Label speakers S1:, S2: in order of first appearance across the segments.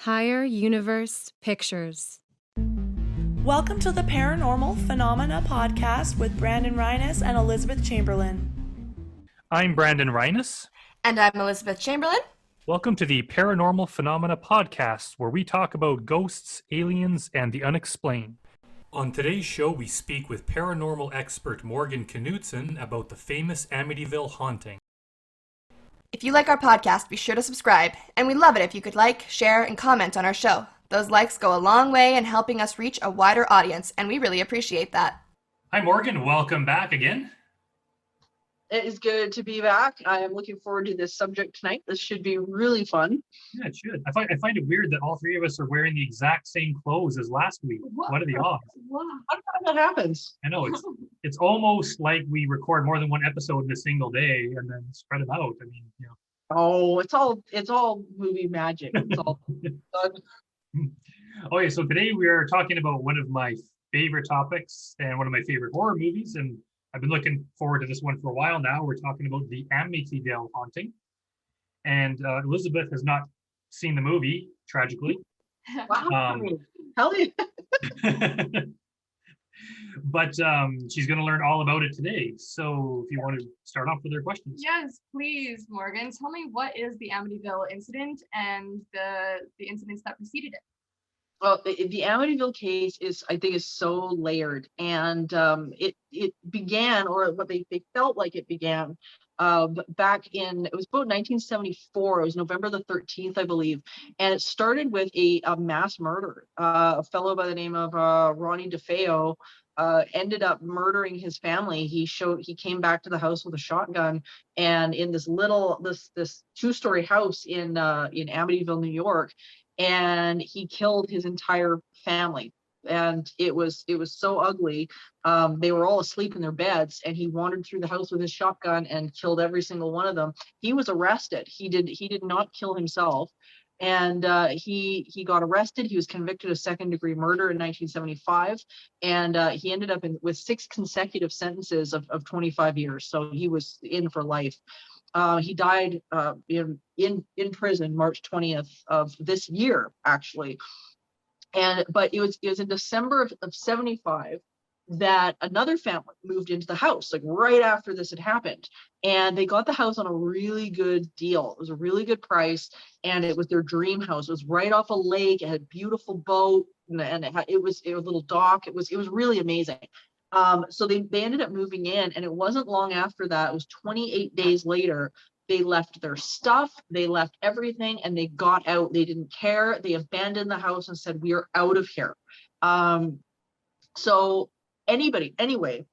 S1: Higher Universe Pictures.
S2: Welcome to the Paranormal Phenomena Podcast with Brandon Reines and Elizabeth Chamberlain.
S3: I'm Brandon Reines.
S4: And I'm Elizabeth Chamberlain.
S3: Welcome to the Paranormal Phenomena Podcast, where we talk about ghosts, aliens, and the unexplained. On today's show, we speak with paranormal expert Morgan Knudsen about the famous Amityville Haunting.
S4: If you like our podcast, be sure to subscribe, and we'd love it if you could like, share, and comment on our show. Those likes go a long way in helping us reach a wider audience, and we really appreciate that.
S3: Hi, Morgan. Welcome back again.
S5: It is good to be back. I am looking forward to this subject tonight. This should be really fun.
S3: Yeah, it should. I find it weird that all three of us are wearing the exact same clothes as last week. What are the odds?
S5: How come that happens?
S3: I know it's almost like we record more than one episode in a single day and then spread them out. I mean, you know.
S5: Oh, it's all movie magic. It's all
S3: Okay, so today we are talking about one of my favorite topics and one of my favorite horror movies, and I've been looking forward to this one for a while now. We're talking about the Amityville Haunting, and Elizabeth has not seen the movie, tragically.
S5: wow. Hell yeah.
S3: But she's going to learn all about it today. So if you want to start off with her questions.
S6: Yes, please, Morgan. Tell me, what is the Amityville incident and the incidents that preceded it?
S5: Well, the Amityville case is so layered, and it began, or what they felt like it began, back in, it was about 1974. It was November the 13th, I believe, and it started with a mass murder. A fellow by the name of Ronnie DeFeo ended up murdering his family. He came back to the house with a shotgun, and in this two-story house in Amityville, New York. And he killed his entire family, and it was so ugly. They were all asleep in their beds, and he wandered through the house with his shotgun and killed every single one of them. He was arrested. He did not kill himself, and he got arrested. He was convicted of second-degree murder in 1975, and he ended up with 6 consecutive sentences of 25 years. So he was in for life. He died in prison March 20th of this year, actually. But it was in December of 75 that another family moved into the house, like right after this had happened. And they got the house on a really good deal. It was a really good price, and it was their dream house. It was right off a lake. It had a beautiful boat, and it was a little dock. It was really amazing. So they ended up moving in, and it wasn't long after that. It was 28 days later. They left their stuff, they left everything, and they got out. They didn't care. They abandoned the house and said, "We are out of here." So anyway,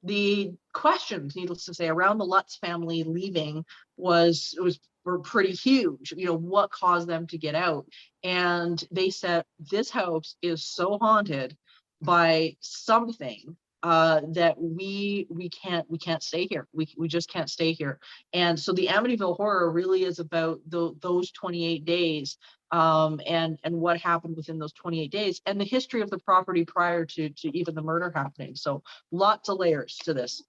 S5: the questions, needless to say, around the Lutz family leaving were pretty huge. You know, what caused them to get out? And they said, this house is so haunted by something that we can't stay here. We just can't stay here. And so the Amityville horror really is about those 28 days, and what happened within those 28 days, and the history of the property prior to even the murder happening. So lots of layers to this.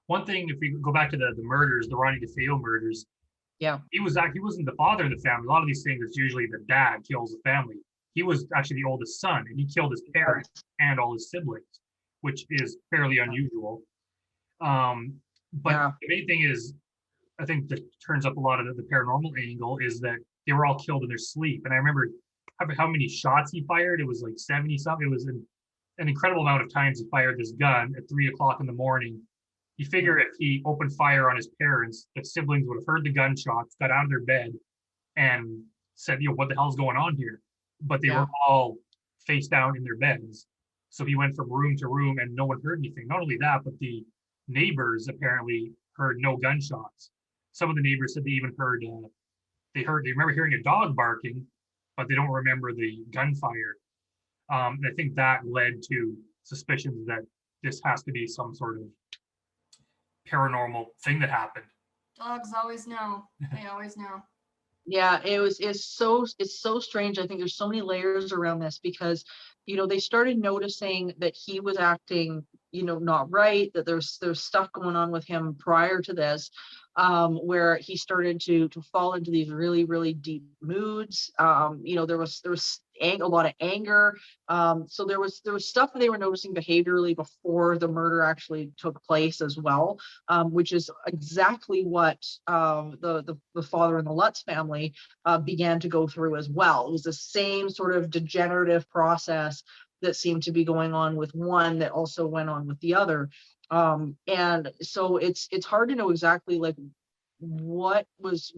S3: One thing, if we go back to the murders, the Ronnie DeFeo murders,
S5: yeah,
S3: he wasn't the father of the family. A lot of these things, it's usually the dad kills the family. He was actually the oldest son, and he killed his parents and all his siblings, which is fairly unusual. But yeah. The main thing is, I think that turns up a lot of the paranormal angle is that they were all killed in their sleep. And I remember how many shots he fired. It was like 70 something. It was an incredible amount of times he fired this gun at 3:00 in the morning. You figure if he opened fire on his parents, the siblings would have heard the gunshots, got out of their bed, and said, what the hell's going on here? But they were all face down in their beds. So he went from room to room and no one heard anything. Not only that, but the neighbors apparently heard no gunshots. Some of the neighbors said they even heard, they remember hearing a dog barking, but they don't remember the gunfire. I think that led to suspicions that this has to be some sort of paranormal thing that happened.
S6: Dogs always know. They always know.
S5: Yeah, it's so strange. I think there's so many layers around this because, they started noticing that he was acting not right, that there's stuff going on with him prior to this, where he started to fall into these really, really deep moods. There was a lot of anger. So there was stuff that they were noticing behaviorally before the murder actually took place as well, which is exactly what the father in the Lutz family began to go through as well. It was the same sort of degenerative process that seemed to be going on with one that also went on with the other. And so it's hard to know exactly like what was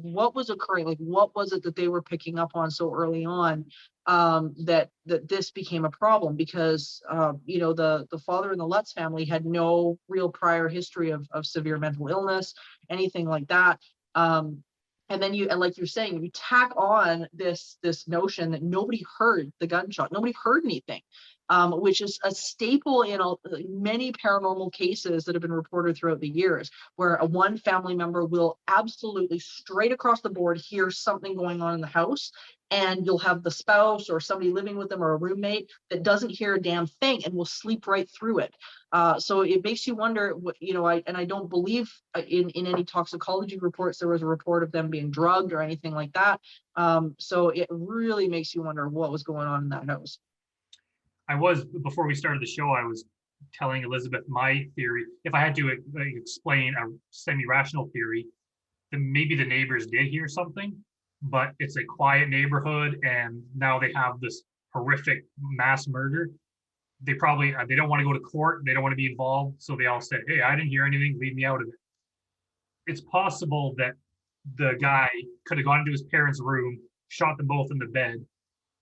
S5: occurring, like what was it that they were picking up on so early on, that this became a problem, because the father in the Lutz family had no real prior history of severe mental illness, anything like that. And then and like you're saying, you tack on this notion that nobody heard the gunshot, nobody heard anything, which is a staple in many paranormal cases that have been reported throughout the years, where one family member will absolutely straight across the board hear something going on in the house, and you'll have the spouse or somebody living with them or a roommate that doesn't hear a damn thing and will sleep right through it. So it makes you wonder, I don't believe in any toxicology reports there was a report of them being drugged or anything like that. So it really makes you wonder what was going on in that house.
S3: Before we started the show, I was telling Elizabeth my theory. If I had to explain a semi-rational theory, then maybe the neighbors did hear something, but it's a quiet neighborhood, and now they have this horrific mass murder. They probably, they don't want to go to court. They don't want to be involved. So they all said, hey, I didn't hear anything. Leave me out of it. It's possible that the guy could have gone into his parents' room, shot them both in the bed.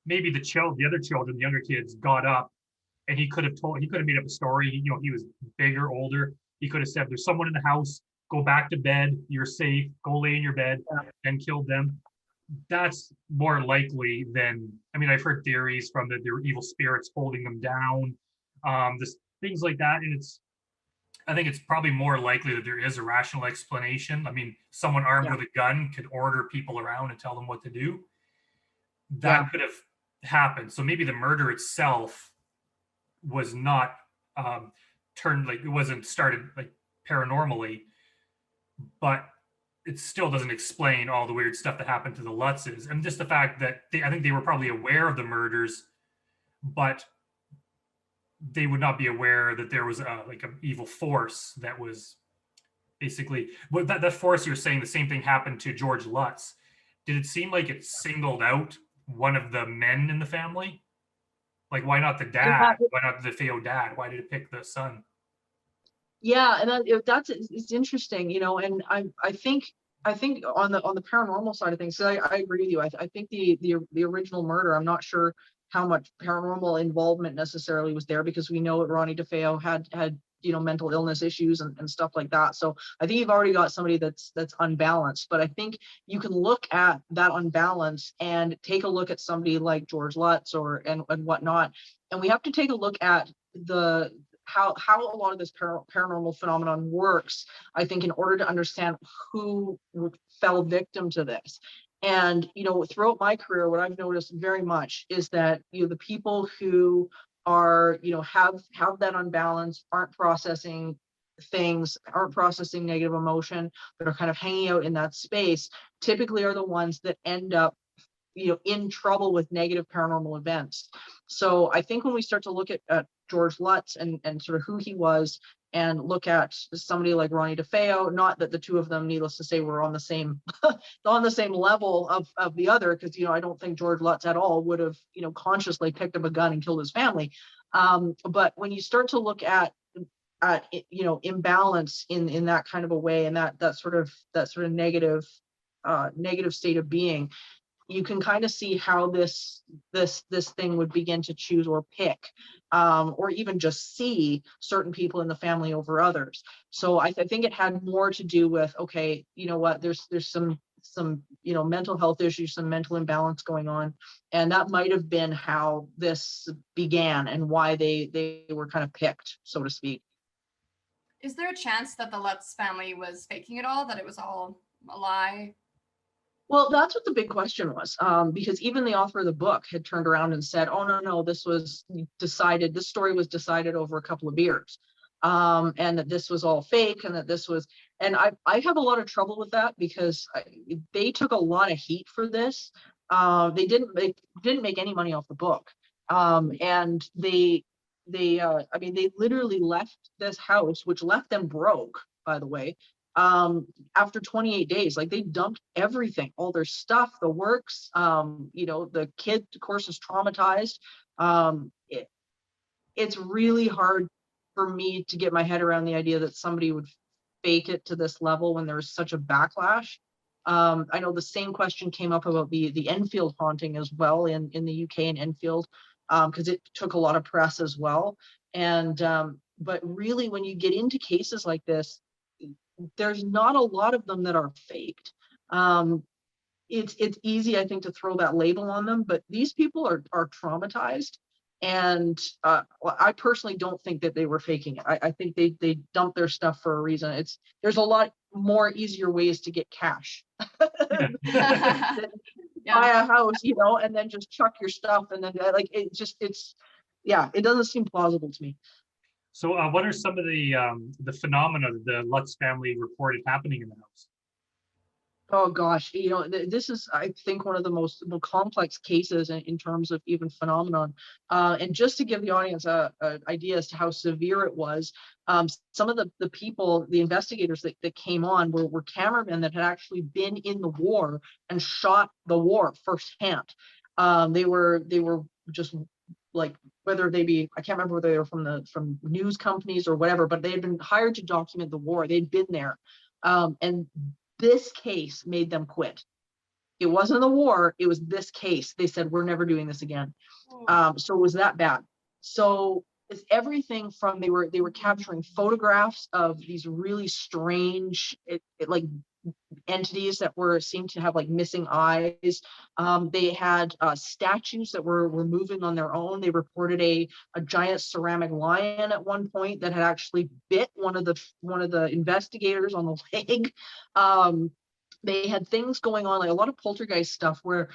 S3: Maybe the other children, the younger kids, got up, and he could have made up a story. He was bigger, older. He could have said, there's someone in the house, go back to bed, you're safe, go lay in your bed, and killed them. That's more likely than, I've heard theories from that there were evil spirits holding them down, things like that. And I think it's probably more likely that there is a rational explanation. Someone armed with a gun could order people around and tell them what to do. That could have happened. So maybe the murder itself was not it wasn't started like paranormally, but it still doesn't explain all the weird stuff that happened to the Lutzes. And just the fact that I think they were probably aware of the murders, but they would not be aware that there was an evil force that was basically that force. You're saying the same thing happened to George Lutz. Did it seem like it singled out one of the men in the family? Like, why not the dad? Why not the DeFeo dad? Why did it pick the son?
S5: Yeah, and it's interesting, and I think on the paranormal side of things, so I agree with you. I think the original murder, I'm not sure how much paranormal involvement necessarily was there, because we know that Ronnie DeFeo had mental illness issues and stuff like that. So I think you've already got somebody that's unbalanced. But I think you can look at that unbalance and take a look at somebody like George Lutz and whatnot, and we have to take a look at how a lot of this paranormal phenomenon works, I think, in order to understand who fell victim to this. And throughout my career, what I've noticed very much is that the people who are have that unbalance, aren't processing things, aren't processing negative emotion, that are kind of hanging out in that space, typically are the ones that end up in trouble with negative paranormal events. So I think when we start to look at George Lutz and sort of who he was, and look at somebody like Ronnie DeFeo, not that the two of them, needless to say, were on the same level of the other, because I don't think George Lutz at all would have consciously picked up a gun and killed his family. But when you start to look at imbalance in that kind of a way, and that sort of negative state of being, you can kind of see how this thing would begin to choose or pick, or even just see certain people in the family over others. So I think it had more to do with, okay, there's some mental health issues, some mental imbalance going on, and that might have been how this began and why they were kind of picked, so to speak.
S6: Is there a chance that the Lutz family was faking it all, that it was all a lie?
S5: Well, that's what the big question was, because even the author of the book had turned around and said, oh, no, this was decided, this story was decided over a couple of beers. and that this was all fake, and that this was, and I have a lot of trouble with that because they took a lot of heat for this. They didn't make any money off the book, and I mean, they literally left this house, which left them broke, by the way, after 28 days. Like, they dumped everything, all their stuff, the works. You know, the kid, of course, is traumatized. It's really hard for me to get my head around the idea that somebody would fake it to this level when there's such a backlash. I know the same question came up about the Enfield haunting as well in the UK, in Enfield, because it took a lot of press as well. And but really, when you get into cases like this, there's not a lot of them that are faked. It's easy, I think, to throw that label on them, but these people are traumatized. And I personally don't think that they were faking it. I think they dumped their stuff for a reason. There's a lot more easier ways to get cash than buy a house, you know, and then just chuck your stuff, and then like it doesn't seem plausible to me.
S3: So what are some of the phenomena that the Lutz family reported happening in the house?
S5: Oh gosh, you know, this is, I think, one of the most complex cases in terms of even phenomenon. And just to give the audience a idea as to how severe it was, some of the people, the investigators that came on were cameramen that had actually been in the war and shot the war firsthand. They were just like, whether they be, I can't remember whether they were from news companies or whatever, but they had been hired to document the war. They'd been there. And this case made them quit. It wasn't the war, it was this case. They said, we're never doing this again. So it was that bad. So it's everything from, they were capturing photographs of these really strange, like entities that seemed to have like missing eyes. They had statues that were moving on their own. They reported a giant ceramic lion at one point that had actually bit one of the investigators on the leg. They had things going on, like a lot of poltergeist stuff, where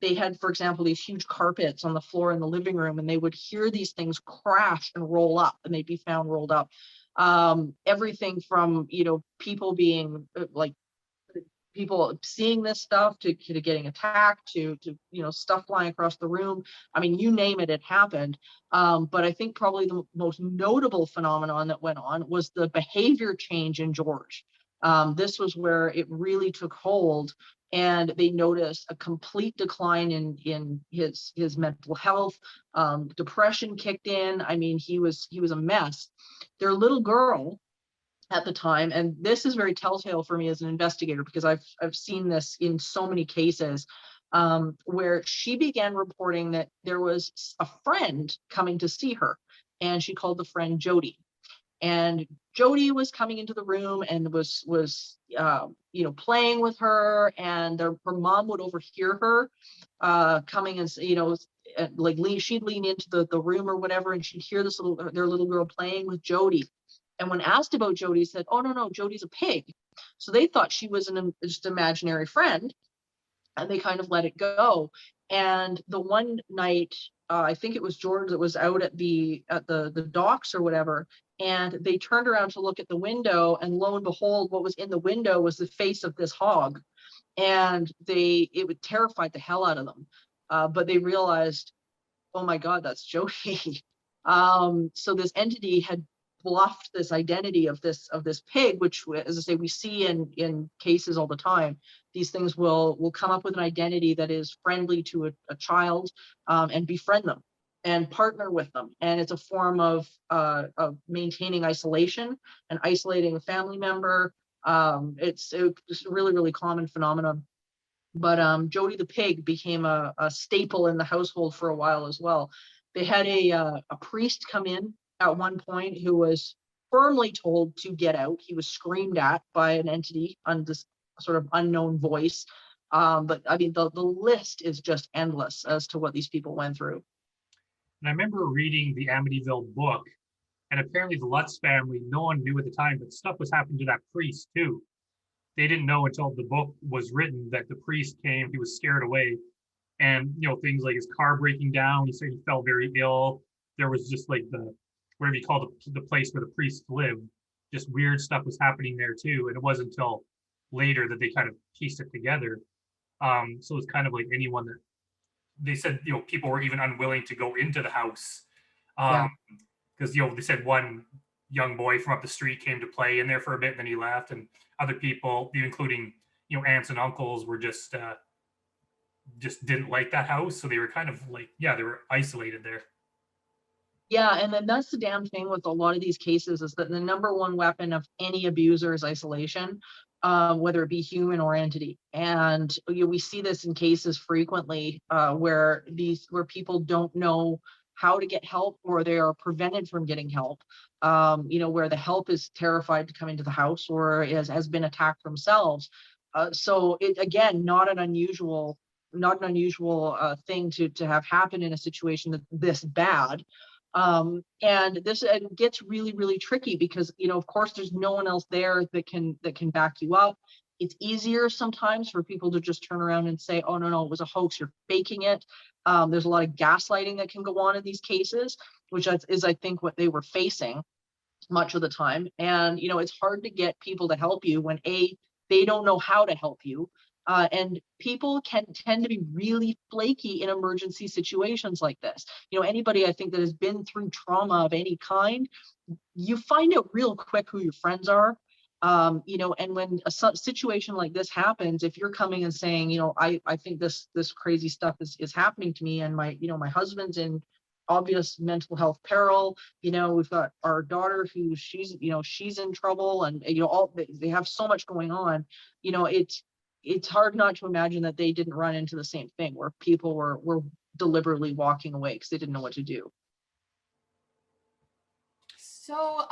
S5: they had, for example, these huge carpets on the floor in the living room, and they would hear these things crash and roll up, and they'd be found rolled up. Everything from, you know, people being like, people seeing this stuff to getting attacked to you know, stuff flying across the room. I mean, you name it, it happened. But I think probably the most notable phenomenon that went on was the behavior change in George. This was where it really took hold, and they noticed a complete decline in his mental health. Depression kicked in. I mean, he was a mess. Their little girl at the time, and this is very telltale for me as an investigator, because I've seen this in so many cases, where she began reporting that there was a friend coming to see her, and she called the friend Jody. And Jody was coming into the room and was you know, playing with her, and her mom would overhear her coming, and, you know, like she'd lean into the room or whatever, and she'd hear their little girl playing with Jody. And when asked about Jody, said, "Oh, no, Jody's a pig." So they thought she was just imaginary friend, and they kind of let it go. And the one night, I think it was George that was out at the docks or whatever, and they turned around to look at the window, and lo and behold, what was in the window was the face of this hog. And it would terrified the hell out of them. But they realized, oh my God, that's Jody. So this entity had bluffed this identity of this pig, which, as I say, we see in cases all the time. These things will come up with an identity that is friendly to a child, and befriend them and partner with them. And it's a form of maintaining isolation and isolating a family member. It's a really, really common phenomenon. But Jody the pig became a staple in the household for a while as well. They had a priest come in at one point who was firmly told to get out. He was screamed at by an entity on this sort of unknown voice. But I mean, the list is just endless as to what these people went through.
S3: And I remember reading the Amityville book, and apparently the Lutz family, no one knew at the time, but stuff was happening to that priest too. They didn't know until the book was written that the priest came, he was scared away. And, you know, things like his car breaking down, he said he felt very ill. There was just like whatever you call the place where the priest lived, just weird stuff was happening there too. And it wasn't until later that they kind of pieced it together. So it's kind of like anyone that they said, people were even unwilling to go into the house.
S5: Yeah.
S3: Because, they said one young boy from up the street came to play in there for a bit, and then he left. And other people, including, aunts and uncles, were just didn't like that house. So they were kind of like, they were isolated there.
S5: Yeah, and then that's the damn thing with a lot of these cases is that the number one weapon of any abuser is isolation, whether it be human or entity. And we see this in cases frequently where people don't know how to get help, or they are prevented from getting help. Where the help is terrified to come into the house or has been attacked themselves. So it, again, not an unusual thing to have happen in a situation this bad. And this gets really, really tricky because, of course, there's no one else there that can back you up. It's easier sometimes for people to just turn around and say, oh, no, it was a hoax, you're faking it. There's a lot of gaslighting that can go on in these cases, which is, I think, what they were facing much of the time. And, it's hard to get people to help you when they don't know how to help you. And people can tend to be really flaky in emergency situations like this. Anybody I think that has been through trauma of any kind, you find out real quick who your friends are. And when a situation like this happens, if you're coming and saying, I think this crazy stuff is happening to me, and my husband's in obvious mental health peril, we've got our daughter who she's in trouble, and they have so much going on, it's hard not to imagine that they didn't run into the same thing where people were deliberately walking away because they didn't know what to do.
S6: So,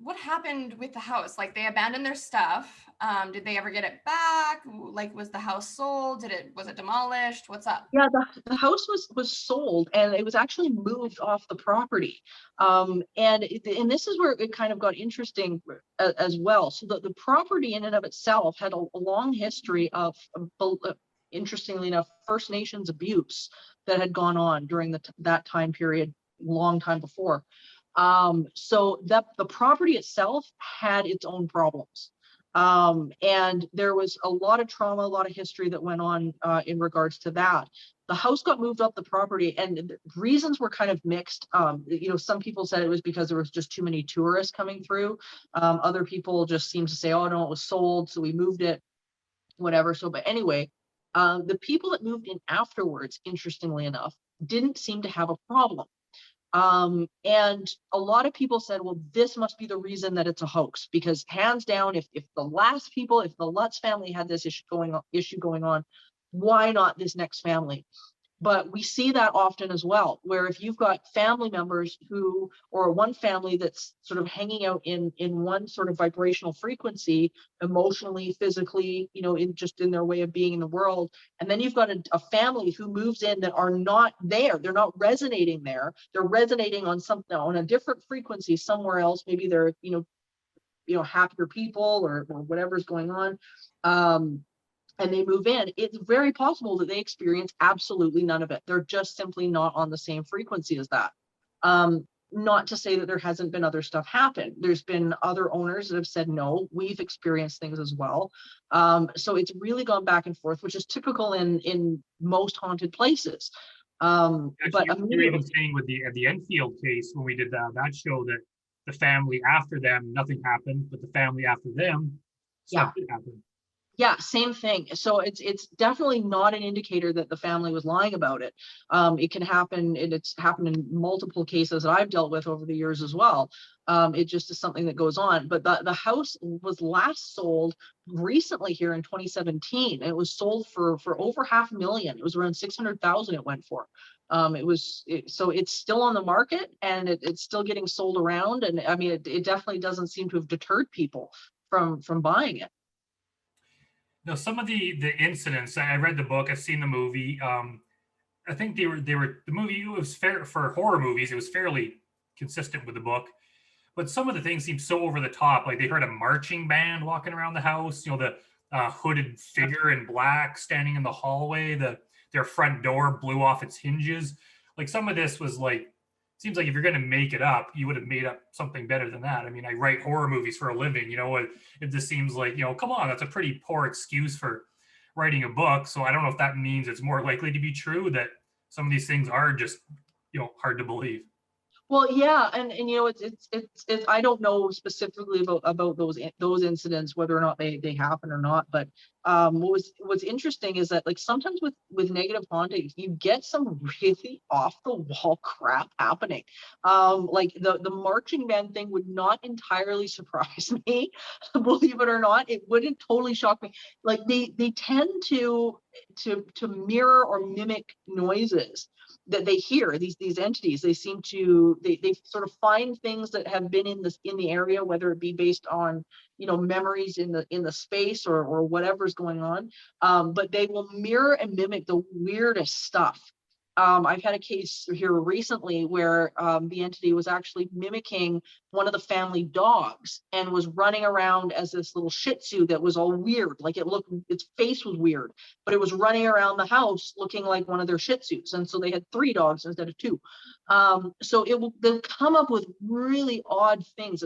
S6: what happened with the house? Like, they abandoned their stuff. Did they ever get it back? Like, was the house sold? Was it demolished? What's up?
S5: Yeah, the house was sold, and it was actually moved off the property. And this is where it kind of got interesting as well. So the property in and of itself had a long history of interestingly enough, First Nations abuse that had gone on during that time period, long time before. So that the property itself had its own problems. And there was a lot of trauma, a lot of history that went on in regards to that. The house got moved up the property, and the reasons were kind of mixed. Some people said it was because there was just too many tourists coming through. Other people just seemed to say, oh no, it was sold, so we moved it, whatever. So, but anyway, the people that moved in afterwards, interestingly enough, didn't seem to have a problem. And a lot of people said, well, this must be the reason that it's a hoax, because hands down, if the Lutz family had this issue going on, why not this next family? But we see that often as well, where if you've got family members or one family that's sort of hanging out in one sort of vibrational frequency, emotionally, physically, in their way of being in the world. And then you've got a family who moves in that are not there. They're not resonating there. They're resonating on something, on a different frequency somewhere else. Maybe they're, happier people or whatever's going on. And they move in, it's very possible that they experience absolutely none of it. They're just simply not on the same frequency as that. Not to say that there hasn't been other stuff happen. There's been other owners that have said, no, we've experienced things as well. So it's really gone back and forth, which is typical in most haunted places. But
S3: you're even saying with the Enfield case, when we did that show, that the family after them, nothing happened, but the family after them, stuff did happen.
S5: Yeah, same thing. So it's definitely not an indicator that the family was lying about it. It can happen, and it's happened in multiple cases that I've dealt with over the years as well. It just is something that goes on. But the house was last sold recently here in 2017. It was sold for over $500,000. It was around $600,000 it went for. So it's still on the market, and it's still getting sold around. And I mean, it definitely doesn't seem to have deterred people from buying it.
S3: No, some of the incidents, I read the book, I've seen the movie. I think the movie was fair for horror movies. It was fairly consistent with the book, but some of the things seemed so over the top. Like they heard a marching band walking around the house. The hooded figure in black standing in the hallway. Their front door blew off its hinges. Like some of this was like seems like if you're going to make it up, you would have made up something better than that. I mean, I write horror movies for a living. It just seems like, come on, that's a pretty poor excuse for writing a book. So I don't know if that means it's more likely to be true that some of these things are just, hard to believe.
S5: Well, yeah, and it's I don't know specifically about those incidents, whether or not they happen or not. But what's interesting is that, like, sometimes with negative hauntings, you get some really off the wall crap happening. Like the marching band thing would not entirely surprise me, believe it or not. It wouldn't totally shock me. Like they tend to mirror or mimic noises that they hear. These entities, they seem to they sort of find things that have been in the area, whether it be based on memories in the space or whatever's going on, but they will mirror and mimic the weirdest stuff. I've had a case here recently where the entity was actually mimicking one of the family dogs and was running around as this little Shih Tzu that was all weird. Like its face was weird, but it was running around the house looking like one of their Shih Tzus. And so they had 3 dogs instead of 2. So they'll come up with really odd things.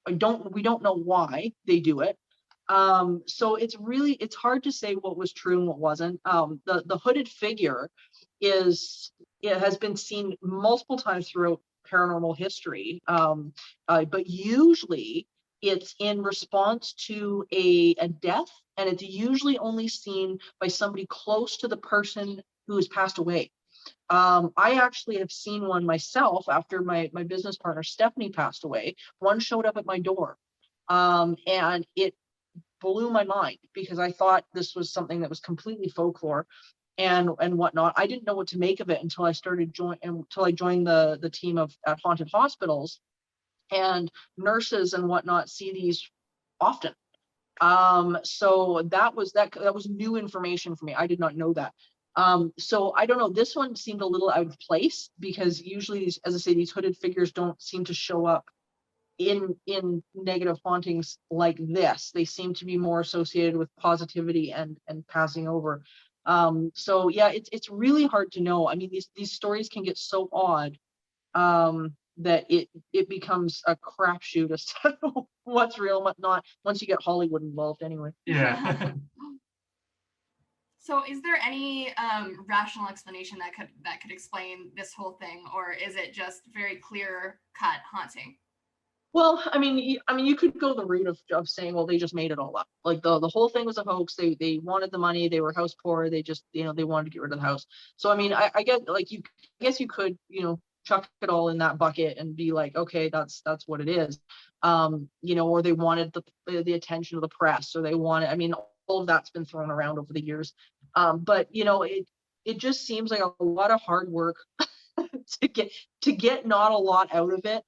S5: We don't know why they do it. So it's hard to say what was true and what wasn't. The hooded figure it has been seen multiple times throughout paranormal history, but usually it's in response to a death, and it's usually only seen by somebody close to the person who has passed away. I actually have seen one myself after my business partner Stephanie passed away. One showed up at my door, and it blew my mind because I thought this was something that was completely folklore and whatnot. I didn't know what to make of it until I joined the team at haunted hospitals, and nurses and whatnot see these often. So that was new information for me. I did not know that. So I don't know. This one seemed a little out of place because usually, as I say, these hooded figures don't seem to show up in negative hauntings like this. They seem to be more associated with positivity and passing over. So yeah, it's really hard to know. I mean, these stories can get so odd that it becomes a crapshoot as to what's real and what not, once you get Hollywood involved anyway.
S3: Yeah.
S6: So is there any rational explanation that could explain this whole thing, or is it just very clear cut haunting?
S5: Well, I mean, you could go the route of saying, well, they just made it all up. Like the whole thing was a hoax. They wanted the money. They were house poor. They just, they wanted to get rid of the house. So, I mean, I get like I guess you could, chuck it all in that bucket and be like, okay, that's what it is. Or they wanted the attention of the press, or they wanted, I mean, all of that's been thrown around over the years. But it just seems like a lot of hard work to get not a lot out of it.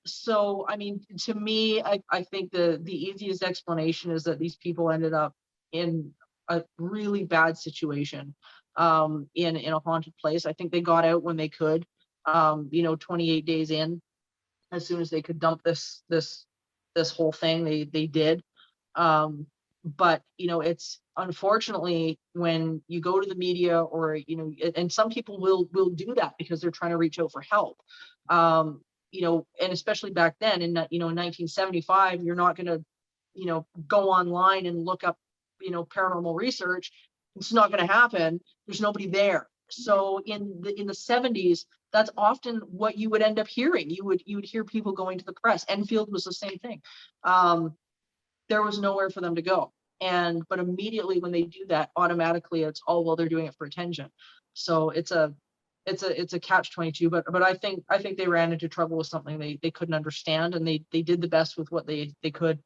S5: So I mean, to me, I think the easiest explanation is that these people ended up in a really bad situation, in a haunted place. I think they got out when they could, 28 days in, as soon as they could dump this whole thing, they did. But it's unfortunately when you go to the media, or and some people will do that because they're trying to reach out for help. And especially back then in 1975, you're not going to go online and look up paranormal research. It's not going to happen. There's nobody there. So in the 70s, that's often what you would end up hearing. You would hear people going to the press. Enfield was the same thing. There was nowhere for them to go. But immediately when they do that, automatically it's, oh, well, they're doing it for attention. So it's a catch-22, but I think they ran into trouble with something they couldn't understand, and they did the best with what they could.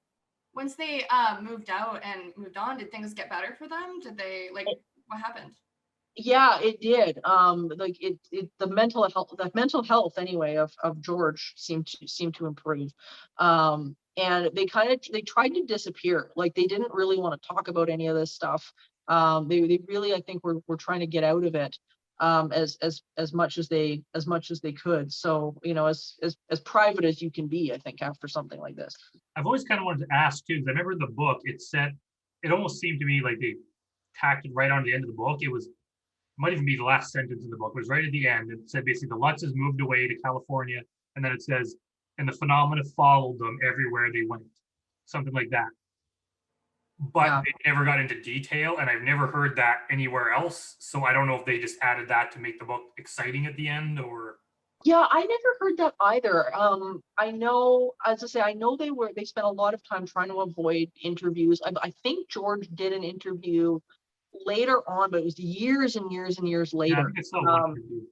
S6: Once they moved out and moved on, did things get better for them? Did they what happened?
S5: Yeah, it did. The mental health anyway of George seemed to improve. And they tried to disappear. Like they didn't really want to talk about any of this stuff. They really, I think, were trying to get out of it as much as they could. So as private as you can be, I think, after something like this.
S3: I've always kind of wanted to ask too, because I remember the book, it almost seemed to me like they tacked it right on the end of the book. It was might even be the last sentence in the book, it was right at the end. It said basically the Lutzes moved away to California, and then it says, and the phenomena followed them everywhere they went, something like that. But
S5: Yeah.
S3: they never got into detail, and I've never heard that anywhere else. So I don't know if they just added that to make the book exciting at the end, or
S5: Yeah, I never heard that either. I know, as I say, I know they spent a lot of time trying to avoid interviews. I think George did an interview later on, but it was years and years and years
S3: yeah, I
S5: later.
S3: think I saw one or two.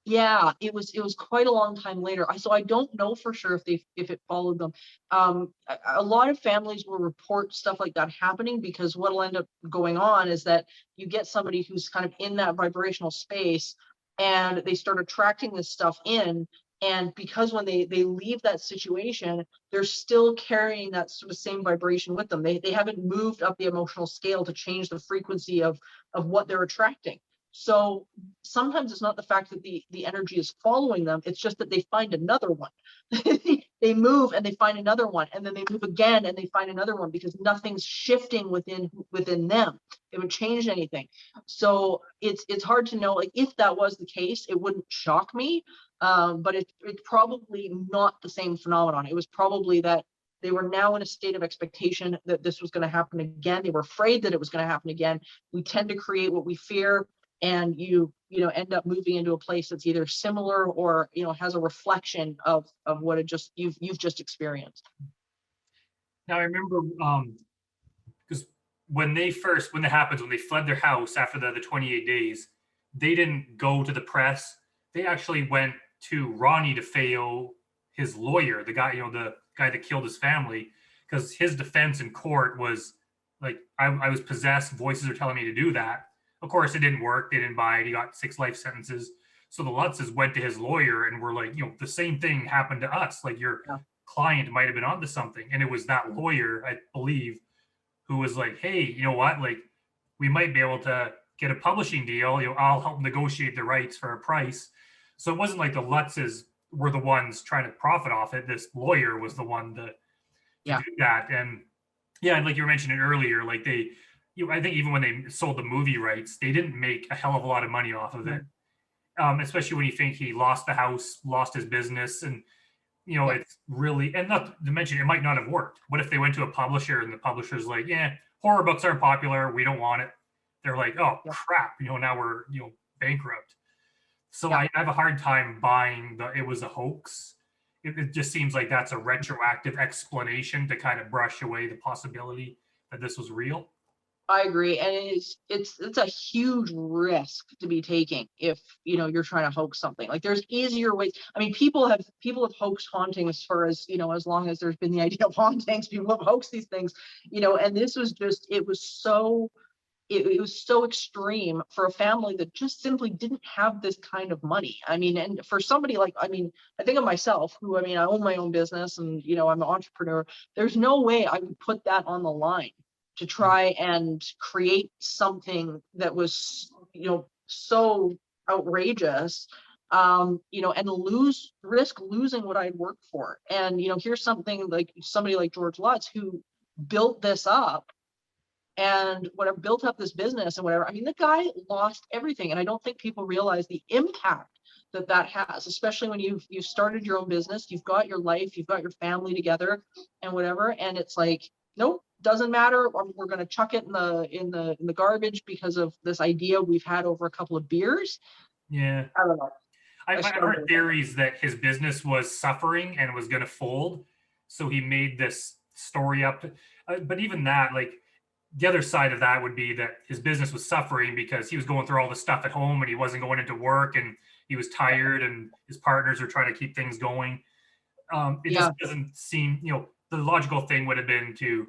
S5: Yeah, it was quite a long time later. So I don't know for sure if it followed them. A lot of families will report stuff like that happening, because what'll end up going on is that you get somebody who's kind of in that vibrational space, and they start attracting this stuff in. And because when they leave that situation, they're still carrying that sort of same vibration with them. They haven't moved up the emotional scale to change the frequency of what they're attracting. So sometimes it's not the fact that the energy is following them, it's just that they find another one. They move and they find another one, and then they move again and they find another one, because nothing's shifting within them. It would change anything. So it's hard to know, like, if that was the case, it wouldn't shock me. But it's probably not the same phenomenon. It was probably that they were now in a state of expectation that this was going to happen again. They were afraid that it was going to happen again. We tend to create what we fear, and you end up moving into a place that's either similar or has a reflection of what you've just experienced.
S3: Now I remember because when that happens, when they fled their house after the 28 days, they didn't go to the press. They actually went to Ronnie DeFeo, his lawyer, the guy that killed his family, because his defense in court was like, I was possessed, voices are telling me to do that. Of course, it didn't work. They didn't buy it. He got 6 life sentences. So the Lutzes went to his lawyer and were like, the same thing happened to us. Like, your client might have been onto something. And it was that lawyer, I believe, who was like, hey, you know what? Like, we might be able to get a publishing deal. I'll help negotiate the rights for a price. So it wasn't like the Lutzes were the ones trying to profit off it. This lawyer was the one to do that. And yeah, like you were mentioning earlier, like I think even when they sold the movie rights, they didn't make a hell of a lot of money off of it. Especially when you think he lost the house, lost his business, and it's really, and not to mention, it might not have worked. What if they went to a publisher and the publisher's like, yeah, horror books aren't popular, we don't want it. They're like, oh crap, now we're bankrupt. So I have a hard time buying it was a hoax. It just seems like that's a retroactive explanation to kind of brush away the possibility that this was real.
S5: I agree, and it's a huge risk to be taking if you're trying to hoax something. Like, there's easier ways. I mean, people have hoaxed hauntings for as long as there's been the idea of hauntings. People have hoaxed these things, and this was just it was so extreme for a family that just simply didn't have this kind of money. I mean, and for somebody like, I think of myself, who, I own my own business, and I'm an entrepreneur. There's no way I would put that on the line to try and create something that was so outrageous, and risk losing what I'd worked for. And here's something like somebody like George Lutz, who built this up and built up this business and whatever. The guy lost everything, and I don't think people realize the impact that has, especially when you've started your own business, you've got your life, you've got your family together and whatever, and it's like, nope, doesn't matter. We're going to chuck it in the garbage because of this idea we've had over a couple of beers.
S3: Yeah,
S5: I don't know.
S3: I've heard theories that his business was suffering and was going to fold, so he made this story up. But even that, like, the other side of that would be that his business was suffering because he was going through all the stuff at home and he wasn't going into work and he was tired and his partners were trying to keep things going. It just doesn't seem, the logical thing would have been to,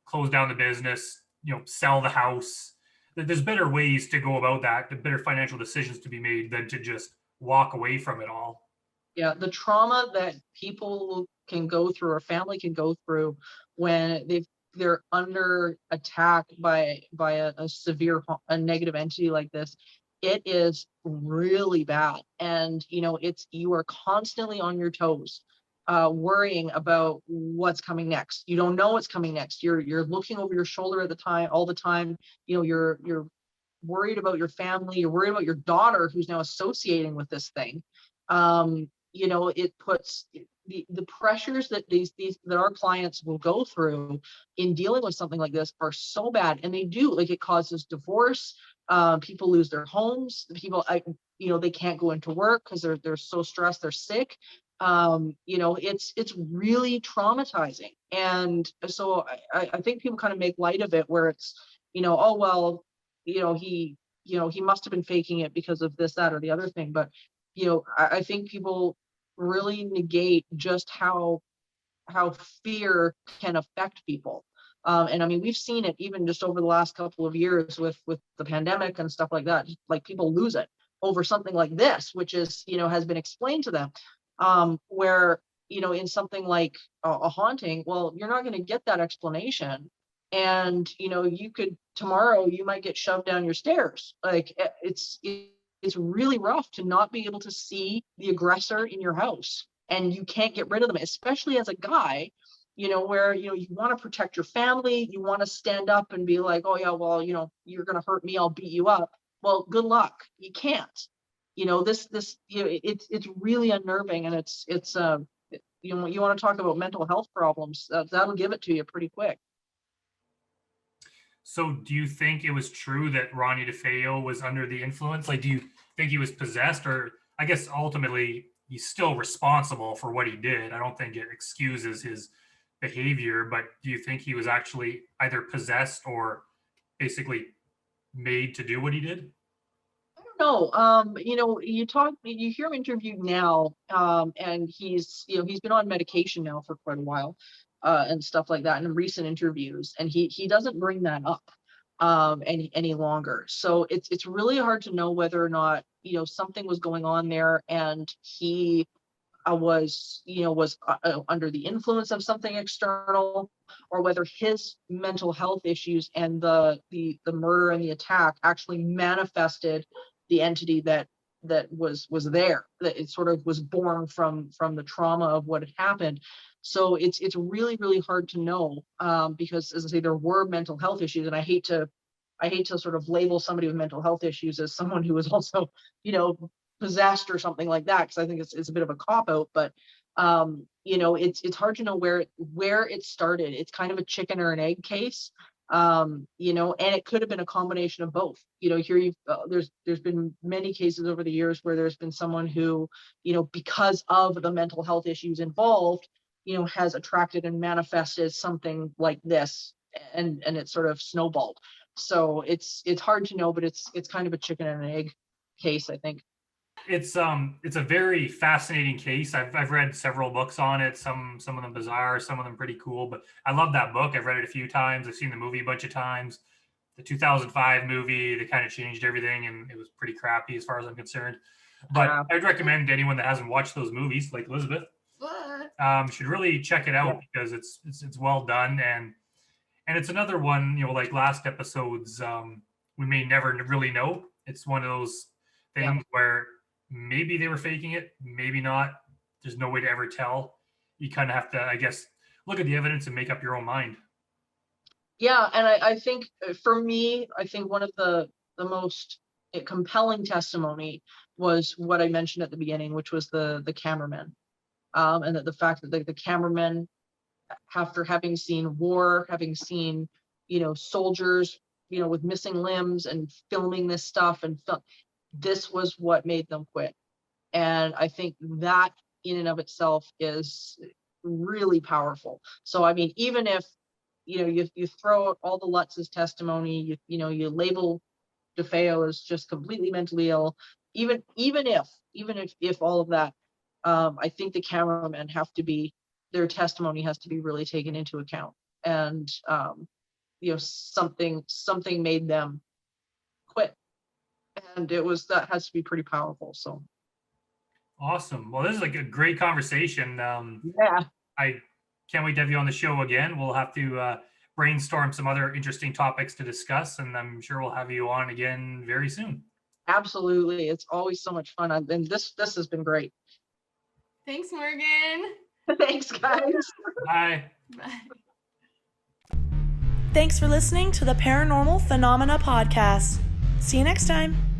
S3: close down the business, sell the house. There's better ways to go about that, the better financial decisions to be made than to just walk away from it all.
S5: Yeah, the trauma that people can go through, or family can go through, when they're under attack by a severe, a negative entity like this, it is really bad. And you are constantly on your toes, worrying about what's coming next. You don't know what's coming next. You're looking over your shoulder all the time. You're worried about your family, you're worried about your daughter who's now associating with this thing. You know, it puts the pressures that these that our clients will go through in dealing with something like this are so bad, and they do, like, it causes divorce. People lose their homes. People, you know, they can't go into work because they're so stressed, they're sick. You know, it's really traumatizing, and so I think people kind of make light of it, where it's, you know, oh well, you know, he must have been faking it because of this, that, or the other thing. But you know, I think people really negate just how fear can affect people. And I mean, we've seen it even just over the last couple of years with the pandemic and stuff like that. Like, people lose it over something like this, which is, you know, has been explained to them. Where, you know, in something like a haunting, well, you're not going to get that explanation. And, you know, you could, tomorrow you might get shoved down your stairs. Like, it's really rough to not be able to see the aggressor in your house, and you can't get rid of them, especially as a guy, you know, where, you know, you want to protect your family, you want to stand up and be like, oh yeah, well, you know, you're going to hurt me, I'll beat you up. Well, good luck. You can't. You know, this, you know, it's really unnerving, and it's you know, you want to talk about mental health problems, that'll give it to you pretty quick.
S3: So do you think it was true that Ronnie DeFeo was under the influence? Like, do you think he was possessed? Or I guess ultimately he's still responsible for what he did. I don't think it excuses his behavior, but do you think he was actually either possessed or basically made to do what he did?
S5: No, you know, you hear him interviewed now, and he's, you know, he's been on medication now for quite a while, and stuff like that in recent interviews, and he doesn't bring that up any longer. So it's really hard to know whether or not, you know, something was going on there, and he was, you know, was under the influence of something external, or whether his mental health issues and the murder and the attack actually manifested the entity that was there, that it sort of was born from the trauma of what had happened. So it's really, really hard to know, because, as I say, there were mental health issues, and I hate to sort of label somebody with mental health issues as someone who was also, you know, possessed or something like that, because I think it's a bit of a cop out. But you know, it's hard to know where it started. It's kind of a chicken or an egg case. You know, and it could have been a combination of both. You know, here there's been many cases over the years where there's been someone who, you know, because of the mental health issues involved, you know, has attracted and manifested something like this, and it sort of snowballed. So it's hard to know, but it's kind of a chicken and an egg case, I think.
S3: It's a very fascinating case. I've read several books on it, some of them bizarre, some of them pretty cool, but I love that book. I've read it a few times. I've seen the movie a bunch of times. The 2005 movie, they kind of changed everything, and it was pretty crappy as far as I'm concerned. But I'd recommend anyone that hasn't watched those movies, like Elizabeth, should really check it out, because it's well done, and it's another one, you know, like last episodes, we may never really know. It's one of those things where maybe they were faking it, maybe not. There's no way to ever tell. You kind of have to, I guess, look at the evidence and make up your own mind.
S5: Yeah, and I think, for me, I think one of the most compelling testimony was what I mentioned at the beginning, which was the cameraman, and that the fact that the cameraman, after having seen war, having seen, you know, soldiers, you know, with missing limbs, and filming this stuff, and this was what made them quit. And I think that in and of itself is really powerful. So I mean, even if, you know, you throw out all the Lutz's testimony, you know, you label DeFeo as just completely mentally ill, even if all of that, I think the cameramen their testimony has to be really taken into account. And you know, something made them quit, and that has to be pretty powerful. So
S3: awesome. Well, this is like a great conversation.
S5: yeah,
S3: I can't wait to have you on the show again. We'll have to brainstorm some other interesting topics to discuss, and I'm sure we'll have you on again very soon.
S5: absolutely. It's always so much fun, and this has been great.
S6: Thanks, Morgan.
S5: Thanks, guys.
S3: Bye.
S6: Bye.
S2: Thanks for listening to the Paranormal Phenomena Podcast. See you next time.